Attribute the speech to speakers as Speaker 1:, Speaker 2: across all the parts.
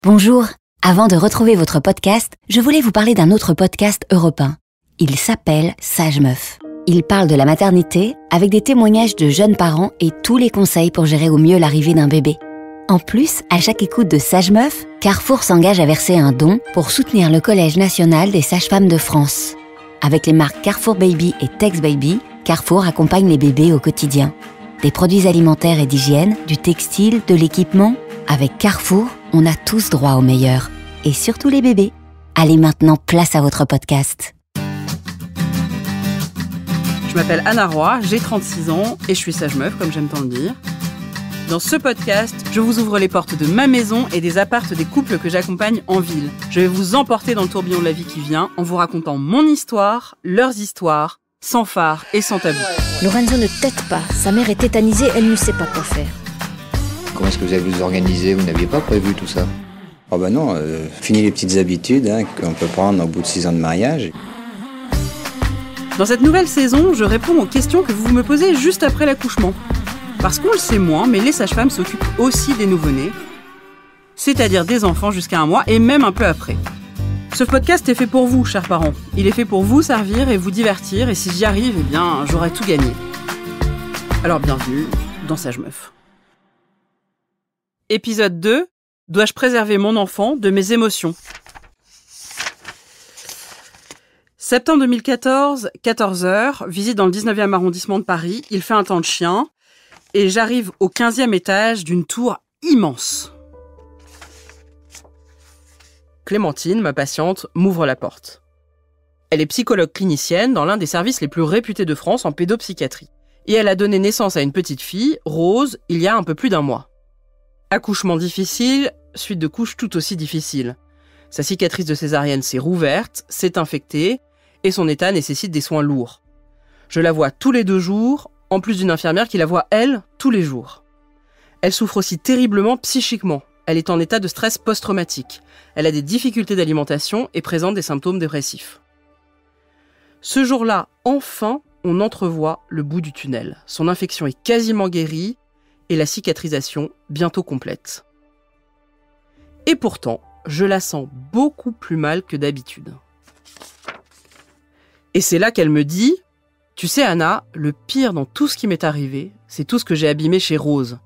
Speaker 1: Bonjour, avant de retrouver votre podcast, je voulais vous parler d'un autre podcast européen. Il s'appelle Sage Meuf. Il parle de la maternité avec des témoignages de jeunes parents et tous les conseils pour gérer au mieux l'arrivée d'un bébé. En plus, à chaque écoute de Sage Meuf, Carrefour s'engage à verser un don pour soutenir le Collège national des sages-femmes de France. Avec les marques Carrefour Baby et Tex Baby, Carrefour accompagne les bébés au quotidien. Des produits alimentaires et d'hygiène, du textile, de l'équipement. Avec Carrefour, on a tous droit au meilleur. Et surtout les bébés. Allez maintenant, place à votre podcast.
Speaker 2: Je m'appelle Anna Roy, j'ai 36 ans et je suis sage meuf, comme j'aime tant le dire. Dans ce podcast, je vous ouvre les portes de ma maison et des appartes des couples que j'accompagne en ville. Je vais vous emporter dans le tourbillon de la vie qui vient en vous racontant mon histoire, leurs histoires, sans phare et sans tabou.
Speaker 3: Lorenzo ne tète pas, sa mère est tétanisée, elle ne sait pas quoi faire.
Speaker 4: Comment est-ce que vous avez vous organisé? Vous n'aviez pas prévu tout ça? Oh bah non, fini les petites habitudes qu'on peut prendre au bout de 6 ans de mariage.
Speaker 2: Dans cette nouvelle saison, je réponds aux questions que vous me posez juste après l'accouchement. Parce qu'on le sait moins, mais les sages-femmes s'occupent aussi des nouveau-nés, c'est-à-dire des enfants jusqu'à 1 mois et même un peu après. Ce podcast est fait pour vous, chers parents. Il est fait pour vous servir et vous divertir, et si j'y arrive, eh bien, j'aurai tout gagné. Alors bienvenue dans Sage Meuf. Épisode 2. Dois-je préserver mon enfant de mes émotions? Septembre 2014, 14h, visite dans le 19e arrondissement de Paris. Il fait un temps de chien et j'arrive au 15e étage d'une tour immense. Clémentine, ma patiente, m'ouvre la porte. Elle est psychologue clinicienne dans l'un des services les plus réputés de France en pédopsychiatrie. Et elle a donné naissance à une petite fille, Rose, il y a un peu plus d'1 mois. Accouchement difficile, suite de couches tout aussi difficile. Sa cicatrice de césarienne s'est rouverte, s'est infectée, et son état nécessite des soins lourds. Je la vois tous les 2 jours, en plus d'une infirmière qui la voit, elle, tous les jours. Elle souffre aussi terriblement psychiquement. Elle est en état de stress post-traumatique. Elle a des difficultés d'alimentation et présente des symptômes dépressifs. Ce jour-là, enfin, on entrevoit le bout du tunnel. Son infection est quasiment guérie, et la cicatrisation bientôt complète. Et pourtant, je la sens beaucoup plus mal que d'habitude. Et c'est là qu'elle me dit « Tu sais Anna, le pire dans tout ce qui m'est arrivé, c'est tout ce que j'ai abîmé chez Rose.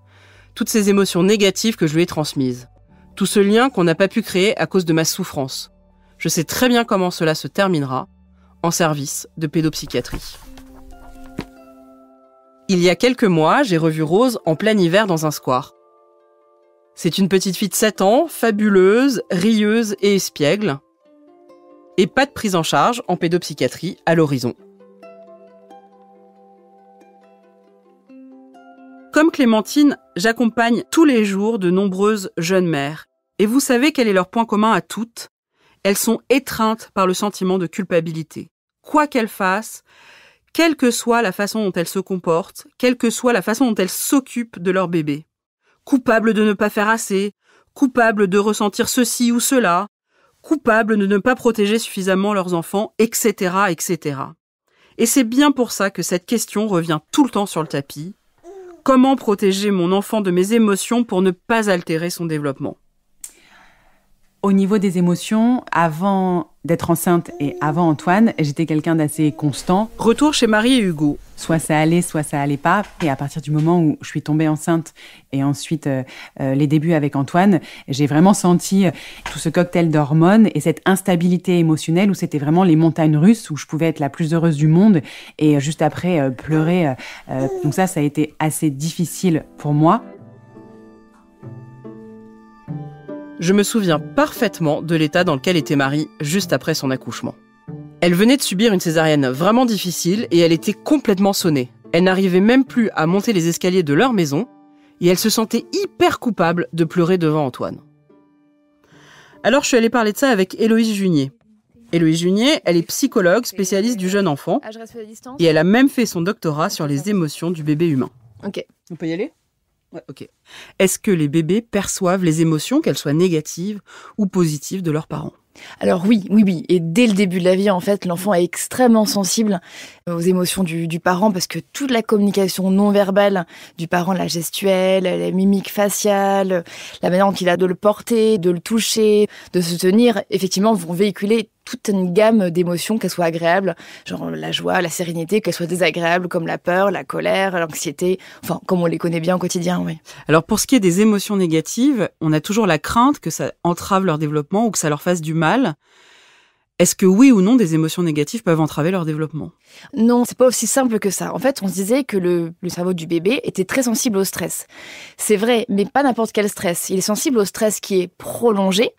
Speaker 2: Toutes ces émotions négatives que je lui ai transmises. Tout ce lien qu'on n'a pas pu créer à cause de ma souffrance. Je sais très bien comment cela se terminera en service de pédopsychiatrie. » Il y a quelques mois, j'ai revu Rose en plein hiver dans un square. C'est une petite fille de 7 ans, fabuleuse, rieuse et espiègle. Et pas de prise en charge en pédopsychiatrie à l'horizon. Comme Clémentine, j'accompagne tous les jours de nombreuses jeunes mères. Et vous savez quel est leur point commun à toutes? Elles sont étreintes par le sentiment de culpabilité. Quoi qu'elles fassent, quelle que soit la façon dont elles se comportent, quelle que soit la façon dont elles s'occupent de leur bébé. Coupables de ne pas faire assez, coupables de ressentir ceci ou cela, coupables de ne pas protéger suffisamment leurs enfants, etc., etc. Et c'est bien pour ça que cette question revient tout le temps sur le tapis. Comment protéger mon enfant de mes émotions pour ne pas altérer son développement?
Speaker 5: Au niveau des émotions, avant d'être enceinte et avant Antoine, j'étais quelqu'un d'assez constant.
Speaker 2: Retour chez Marie et Hugo.
Speaker 5: Soit ça allait pas. Et à partir du moment où je suis tombée enceinte et ensuite les débuts avec Antoine, j'ai vraiment senti tout ce cocktail d'hormones et cette instabilité émotionnelle où c'était vraiment les montagnes russes, où je pouvais être la plus heureuse du monde et juste après pleurer. Donc ça a été assez difficile pour moi.
Speaker 2: Je me souviens parfaitement de l'état dans lequel était Marie juste après son accouchement. Elle venait de subir une césarienne vraiment difficile et elle était complètement sonnée. Elle n'arrivait même plus à monter les escaliers de leur maison et elle se sentait hyper coupable de pleurer devant Antoine. Alors je suis allée parler de ça avec Héloïse Junier. Héloïse Junier, elle est psychologue spécialiste du jeune enfant et elle a même fait son doctorat sur les émotions du bébé humain.
Speaker 3: Ok.
Speaker 2: On peut y aller ? Ouais, ok. Est-ce que les bébés perçoivent les émotions, qu'elles soient négatives ou positives, de leurs parents?
Speaker 6: Alors oui. Et dès le début de la vie, en fait, l'enfant est extrêmement sensible aux émotions du parent parce que toute la communication non verbale du parent, la gestuelle, la mimique faciale, la manière dont il a de le porter, de le toucher, de se tenir, effectivement, vont véhiculer toute une gamme d'émotions, qu'elles soient agréables, genre la joie, la sérénité, qu'elles soient désagréables, comme la peur, la colère, l'anxiété, enfin, comme on les connaît bien au quotidien, oui.
Speaker 2: Alors, pour ce qui est des émotions négatives, on a toujours la crainte que ça entrave leur développement ou que ça leur fasse du mal. Est-ce que oui ou non, des émotions négatives peuvent entraver leur développement ?
Speaker 6: Non, c'est pas aussi simple que ça. En fait, on se disait que le cerveau du bébé était très sensible au stress. C'est vrai, mais pas n'importe quel stress. Il est sensible au stress qui est prolongé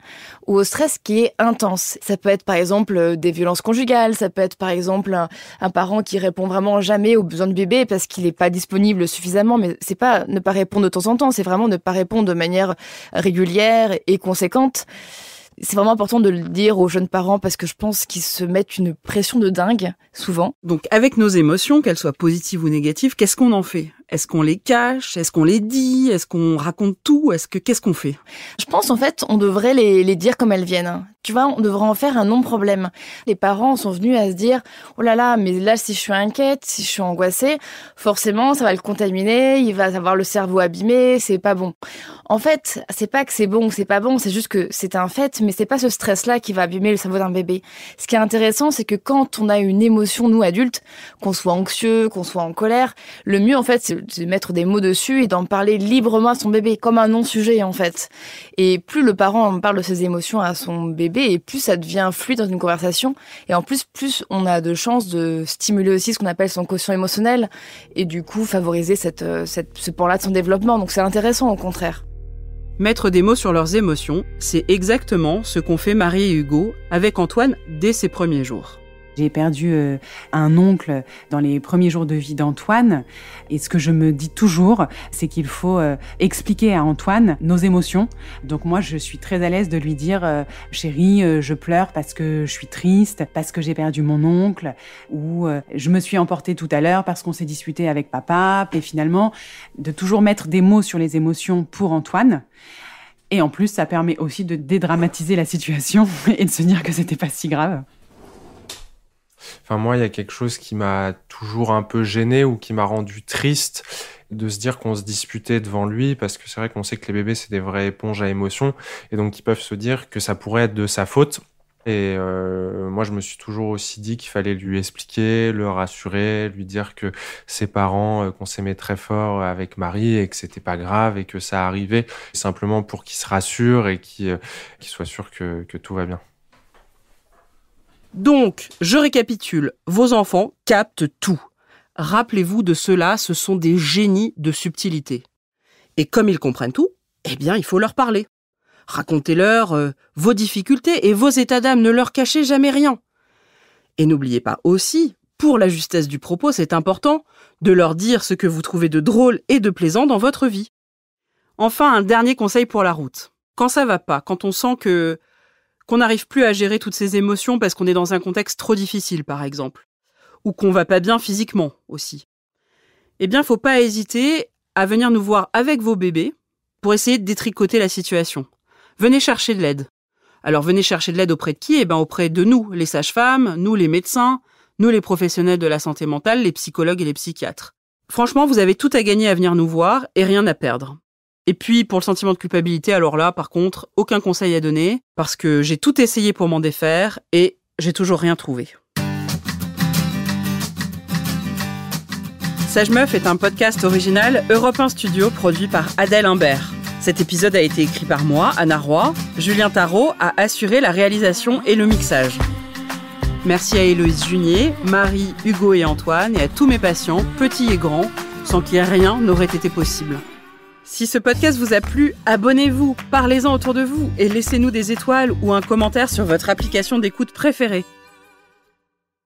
Speaker 6: ou au stress qui est intense. Ça peut être par exemple des violences conjugales, ça peut être par exemple un parent qui répond vraiment jamais aux besoins du bébé parce qu'il n'est pas disponible suffisamment, mais c'est pas ne pas répondre de temps en temps, c'est vraiment ne pas répondre de manière régulière et conséquente. C'est vraiment important de le dire aux jeunes parents parce que je pense qu'ils se mettent une pression de dingue, souvent.
Speaker 2: Donc, avec nos émotions, qu'elles soient positives ou négatives, qu'est-ce qu'on en fait ? Est-ce qu'on les cache ? Est-ce qu'on les dit ? Est-ce qu'on raconte tout ? Qu'est-ce qu'on fait ?
Speaker 6: Je pense, en fait, on devrait les dire comme elles viennent. Tu vois, on devrait en faire un non-problème. Les parents sont venus à se dire « Oh là là, mais là, si je suis inquiète, si je suis angoissée, forcément, ça va le contaminer, il va avoir le cerveau abîmé, c'est pas bon. » En fait, c'est pas que c'est bon ou c'est pas bon, c'est juste que c'est un fait, mais c'est pas ce stress-là qui va abîmer le cerveau d'un bébé. Ce qui est intéressant, c'est que quand on a une émotion, nous, adultes, qu'on soit anxieux, qu'on soit en colère, le mieux, en fait, c'est de mettre des mots dessus et d'en parler librement à son bébé, comme un non-sujet, en fait. Et plus le parent parle de ses émotions à son bébé, et plus ça devient fluide dans une conversation. Et en plus on a de chances de stimuler aussi ce qu'on appelle son quotient émotionnel, et du coup, favoriser ce pan-là de son développement. Donc c'est intéressant, au contraire.
Speaker 2: Mettre des mots sur leurs émotions, c'est exactement ce qu'ont fait Marie et Hugo avec Antoine dès ses premiers jours.
Speaker 5: J'ai perdu un oncle dans les premiers jours de vie d'Antoine. Et ce que je me dis toujours, c'est qu'il faut expliquer à Antoine nos émotions. Donc moi, je suis très à l'aise de lui dire « Chérie, je pleure parce que je suis triste, parce que j'ai perdu mon oncle. » Ou « Je me suis emportée tout à l'heure parce qu'on s'est disputé avec papa. » Et finalement, de toujours mettre des mots sur les émotions pour Antoine. Et en plus, ça permet aussi de dédramatiser la situation et de se dire que c'était pas si grave.
Speaker 7: Enfin, moi, il y a quelque chose qui m'a toujours un peu gêné ou qui m'a rendu triste de se dire qu'on se disputait devant lui, parce que c'est vrai qu'on sait que les bébés, c'est des vraies éponges à émotions, et donc ils peuvent se dire que ça pourrait être de sa faute. Et moi, je me suis toujours aussi dit qu'il fallait lui expliquer, le rassurer, lui dire que ses parents, qu'on s'aimait très fort avec Marie et que c'était pas grave et que ça arrivait simplement pour qu'il se rassure et qu'il soit sûr que tout va bien.
Speaker 2: Donc, je récapitule, vos enfants captent tout. Rappelez-vous de cela, ce sont des génies de subtilité. Et comme ils comprennent tout, eh bien, il faut leur parler. Racontez-leur vos difficultés et vos états d'âme, ne leur cachez jamais rien. Et n'oubliez pas aussi, pour la justesse du propos, c'est important de leur dire ce que vous trouvez de drôle et de plaisant dans votre vie. Enfin, un dernier conseil pour la route. Quand ça va pas, quand on sent qu'on n'arrive plus à gérer toutes ces émotions parce qu'on est dans un contexte trop difficile, par exemple, ou qu'on va pas bien physiquement aussi, eh bien, faut pas hésiter à venir nous voir avec vos bébés pour essayer de détricoter la situation. Venez chercher de l'aide. Alors, venez chercher de l'aide auprès de qui ? Eh bien, auprès de nous, les sages-femmes, nous, les médecins, nous, les professionnels de la santé mentale, les psychologues et les psychiatres. Franchement, vous avez tout à gagner à venir nous voir et rien à perdre. Et puis, pour le sentiment de culpabilité, alors là, par contre, aucun conseil à donner, parce que j'ai tout essayé pour m'en défaire et j'ai toujours rien trouvé. Sage Meuf est un podcast original Europe 1 Studio produit par Adèle Imbert. Cet épisode a été écrit par moi, Anna Roy. Julien Tarot a assuré la réalisation et le mixage. Merci à Héloïse Junier, Marie, Hugo et Antoine, et à tous mes patients, petits et grands, sans qui rien n'aurait été possible. Si ce podcast vous a plu, abonnez-vous, parlez-en autour de vous et laissez-nous des étoiles ou un commentaire sur votre application d'écoute préférée.